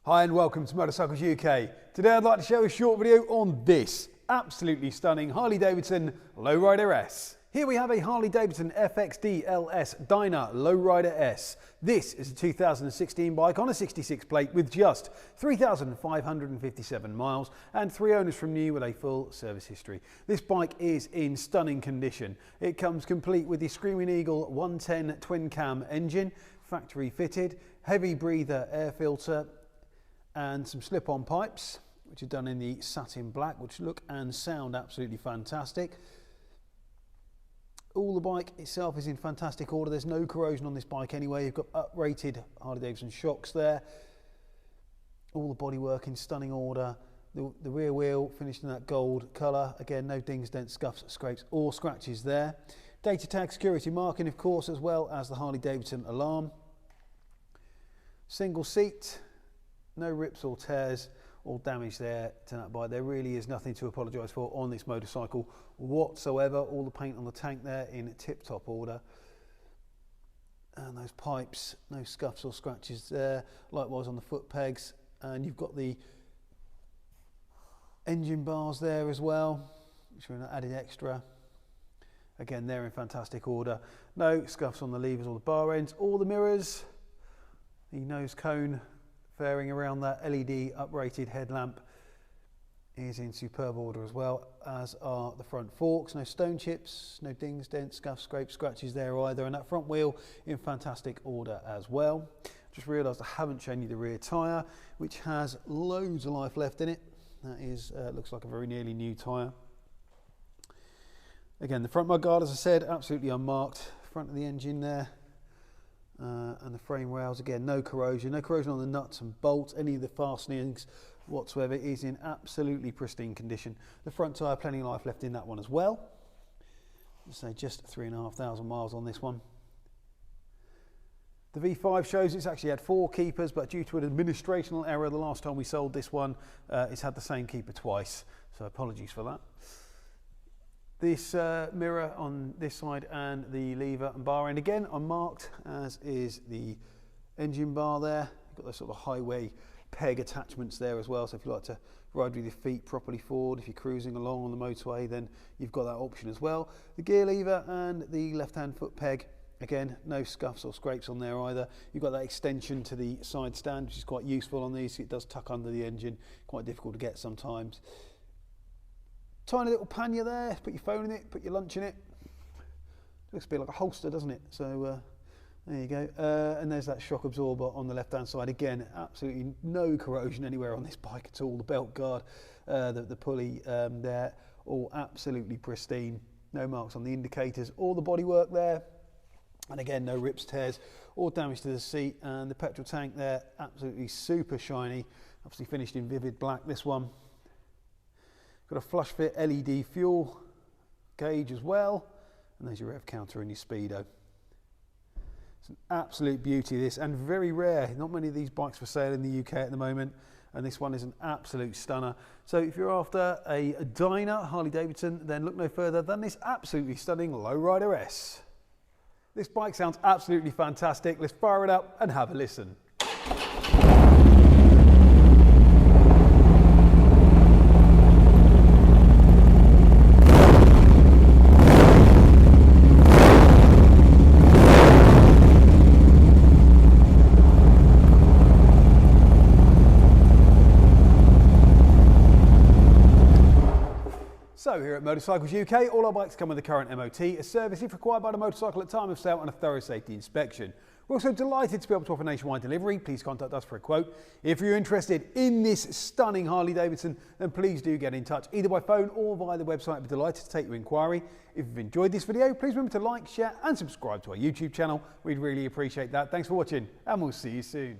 Hi and welcome to Motorcycles UK. Today I'd like to show a short video on this absolutely stunning Harley-Davidson Low Rider S. Here we have a Harley-Davidson FXDLS Dyna Low Rider S. This is a 2016 bike on a 66 plate with just 3,557 miles and 3 owners from new with a full service history. This bike is in stunning condition. It comes complete with the Screamin Eagle 110 twin cam engine, factory fitted, heavy breather air filter, and some slip-on pipes which are done in the satin black, which look and sound absolutely fantastic. All the bike itself is in fantastic order. There's no corrosion on this bike anyway. You've got uprated Harley-Davidson shocks there. All the bodywork in stunning order. The rear wheel finished in that gold colour. Again, no dings, dents, scuffs, scrapes or scratches there. Data tag security marking, of course, as well as the Harley-Davidson alarm. Single seat. No rips or tears or damage there to that bike. There really is nothing to apologise for on this motorcycle whatsoever. All the paint on the tank there in tip-top order. And those pipes, no scuffs or scratches there. Likewise on the foot pegs. And you've got the engine bars there as well, which are an added extra. Again, they're in fantastic order. No scuffs on the levers or the bar ends. All the mirrors, the nose cone fairing around that LED uprated headlamp is in superb order, as well as are the front forks. No stone chips, no dings, dents, scuffs, scrapes, scratches there either, and that front wheel in fantastic order as well. Just realised I haven't shown you the rear tyre, which has loads of life left in it. That is looks like a very nearly new tyre. Again, the front mudguard, as I said, absolutely unmarked. Front of the engine there. And the frame rails, again, no corrosion on the nuts and bolts. Any of the fastenings whatsoever is in absolutely pristine condition. The front tyre, plenty of life left in that one as well. So just 3,500 miles on this one. The V5 shows it's actually had 4 keepers, but due to an administrational error the last time we sold this one, it's had the same keeper twice, so apologies for that. This mirror on this side and the lever and bar end again are marked, as is the engine bar there. You've got those sort of highway peg attachments there as well, so if you like to ride with your feet properly forward, if you're cruising along on the motorway, then you've got that option as well. The gear lever and the left hand foot peg, again, no scuffs or scrapes on there either. You've got that extension to the side stand, which is quite useful on these. It does tuck under the engine, quite difficult to get sometimes. Tiny little pannier there, put your phone in it, put your lunch in it. Looks a bit like a holster, doesn't it? So there you go. And there's that shock absorber on the left hand side. Again, absolutely no corrosion anywhere on this bike at all. The belt guard, the pulley there, all absolutely pristine. No marks on the indicators or the bodywork there. And again, no rips, tears or damage to the seat. And the petrol tank there, absolutely super shiny. Obviously finished in vivid black, this one. Got a flush fit LED fuel gauge as well, and there's your rev counter and your speedo. It's an absolute beauty, this, and very rare. Not many of these bikes for sale in the UK at the moment, and this one is an absolute stunner. So if you're after a Dyna Harley-Davidson, then look no further than this absolutely stunning Low Rider S. This bike sounds absolutely fantastic. Let's fire it up and have a listen. So here at Motorcycles UK, all our bikes come with a current MOT, a service if required by the motorcycle at time of sale, and a thorough safety inspection. We're also delighted to be able to offer nationwide delivery. Please contact us for a quote. If you're interested in this stunning Harley-Davidson, then please do get in touch, either by phone or via the website. I'd be delighted to take your inquiry. If you've enjoyed this video, please remember to like, share and subscribe to our YouTube channel. We'd really appreciate that. Thanks for watching, and we'll see you soon.